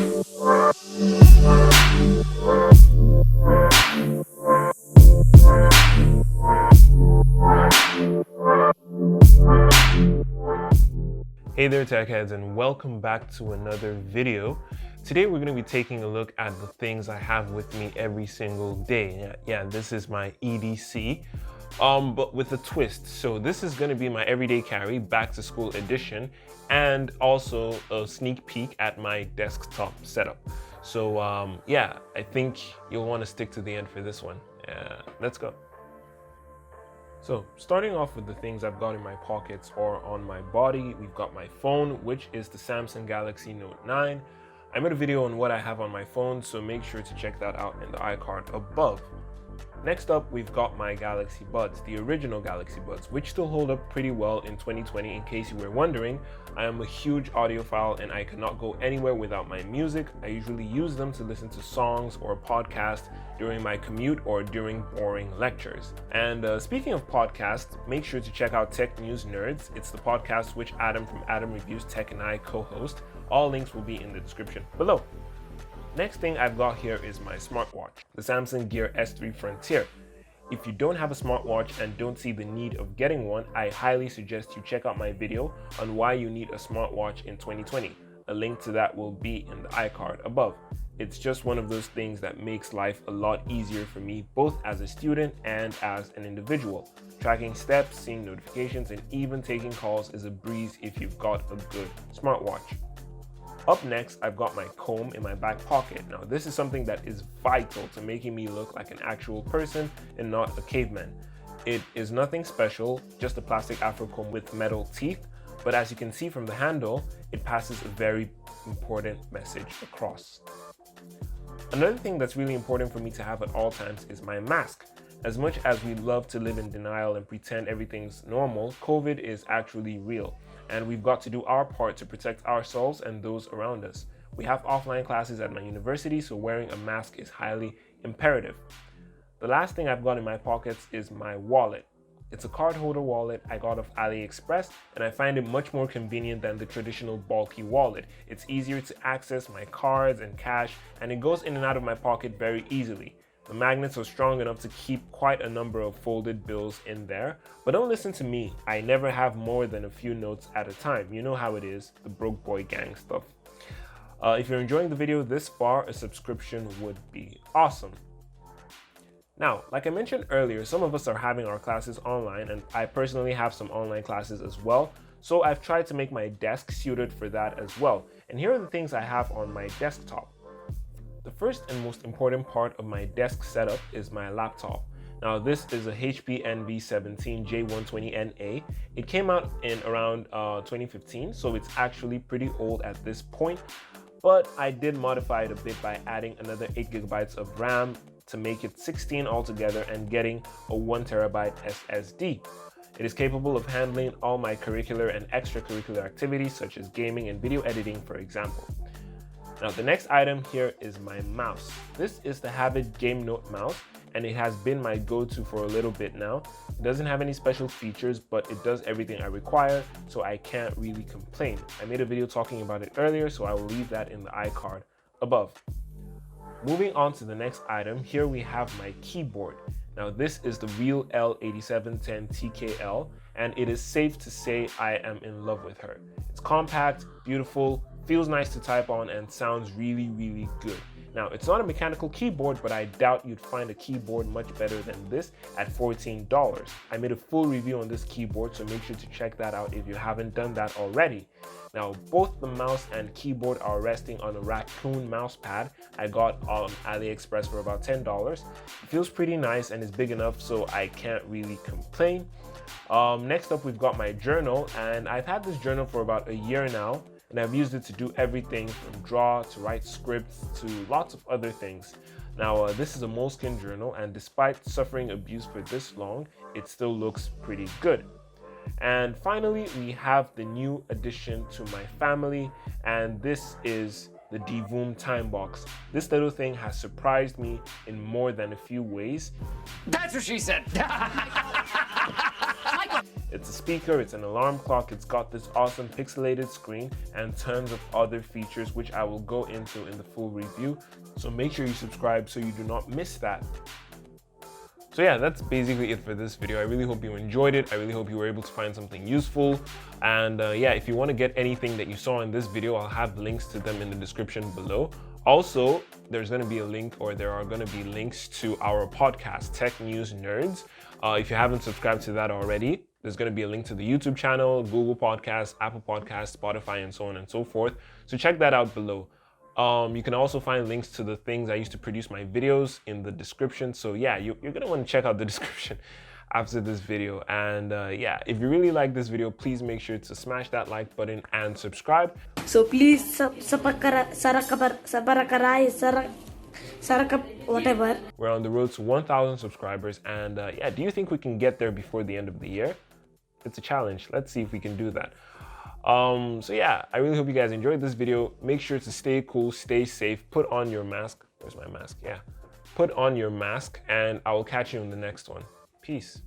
Hey there tech heads, and welcome back to another video. Today we're going to be taking a look at the things I have with me every single day. Yeah, this is my EDC, but with a twist. So this is going to be my everyday carry back to school edition, and also a sneak peek at my desktop setup. So yeah, I think you'll want to stick to the end for this one. Let's go. So starting off with the things I've got in my pockets or on my body, we've got my phone, which is the Samsung Galaxy Note 9. I made a video on what I have on my phone, so make sure to check that out in the iCard above. Next up, we've got my Galaxy Buds, the original Galaxy Buds, which still hold up pretty well in 2020. In case you were wondering, I am a huge audiophile and I cannot go anywhere without my music. I usually use them to listen to songs or podcasts during my commute or during boring lectures. And speaking of podcasts, make sure to check out Tech News Nerds. It's the podcast which Adam from Adam Reviews Tech and I co-host. All links will be in the description below. Next thing I've got here is my smartwatch, the Samsung Gear S3 Frontier. If you don't have a smartwatch and don't see the need of getting one, I highly suggest you check out my video on why you need a smartwatch in 2020. A link to that will be in the iCard above. It's just one of those things that makes life a lot easier for me, both as a student and as an individual. Tracking steps, seeing notifications, and even taking calls is a breeze if you've got a good smartwatch. Up next, I've got my comb in my back pocket. Now, this is something that is vital to making me look like an actual person and not a caveman. It is nothing special, just a plastic afro comb with metal teeth, but as you can see from the handle, it passes a very important message across. Another thing that's really important for me to have at all times is my mask. As much as we love to live in denial and pretend everything's normal, COVID is actually real. And we've got to do our part to protect ourselves and those around us. We have offline classes at my university, so wearing a mask is highly imperative. The last thing I've got in my pockets is my wallet. It's a card holder wallet I got off AliExpress, and I find it much more convenient than the traditional bulky wallet. It's easier to access my cards and cash, and it goes in and out of my pocket very easily. The magnets are strong enough to keep quite a number of folded bills in there, but don't listen to me. I never have more than a few notes at a time. You know how it is, the broke boy gang stuff. If you're enjoying the video this far, a subscription would be awesome. Now, like I mentioned earlier, some of us are having our classes online, and I personally have some online classes as well. So I've tried to make my desk suited for that as well. And here are the things I have on my desktop. The first and most important part of my desk setup is my laptop. Now, this is a HP NV17 J120NA. It came out in around 2015, so it's actually pretty old at this point, but I did modify it a bit by adding another 8 GB of RAM to make it 16 altogether and getting a 1 TB SSD. It is capable of handling all my curricular and extracurricular activities such as gaming and video editing, for example. Now, the next item here is my mouse. This is the Habit Game Note mouse, and it has been my go-to for a little bit now. It doesn't have any special features, but it does everything I require, so I can't really complain. I made a video talking about it earlier, so I will leave that in the iCard above. Moving on to the next item, here we have my keyboard. Now, this is the Real L8710 TKL, and it is safe to say I am in love with her. It's compact, beautiful, feels nice to type on, and sounds really, really good. Now, it's not a mechanical keyboard, but I doubt you'd find a keyboard much better than this at $14. I made a full review on this keyboard, so make sure to check that out if you haven't done that already. Now, both the mouse and keyboard are resting on a raccoon mouse pad I got on AliExpress for about $10. It feels pretty nice and is big enough, so I can't really complain. Next up, we've got my journal, and I've had this journal for about a year now, and I've used it to do everything from draw to write scripts to lots of other things. Now, this is a Moleskine journal, and despite suffering abuse for this long, it still looks pretty good. And finally, we have the new addition to my family, and this is the Divoom Time Box. This little thing has surprised me in more than a few ways. That's what she said. It's a speaker, it's an alarm clock, it's got this awesome pixelated screen and tons of other features which I will go into in the full review. So make sure you subscribe so you do not miss that. So yeah, that's basically it for this video. I really hope you enjoyed it. I really hope you were able to find something useful. And yeah, if you want to get anything that you saw in this video, I'll have links to them in the description below. Also, there's going to be a link, or there are going to be links to our podcast, Tech News Nerds. If you haven't subscribed to that already, there's going to be a link to the YouTube channel, Google Podcasts, Apple Podcasts, Spotify, and so on and so forth. So check that out below. You can also find links to the things I used to produce my videos in the description. So yeah, you're going to want to check out the description after this video. And yeah, if you really like this video, please make sure to smash that like button and subscribe. So please, whatever. We're on the road to 1,000 subscribers. And yeah, do you think we can get there before the end of the year? It's a challenge. Let's see if we can do that. So yeah, I really hope you guys enjoyed this video. Make sure to stay cool, stay safe, put on your mask. Where's my mask? Yeah. Put on your mask, and I will catch you in the next one. Peace.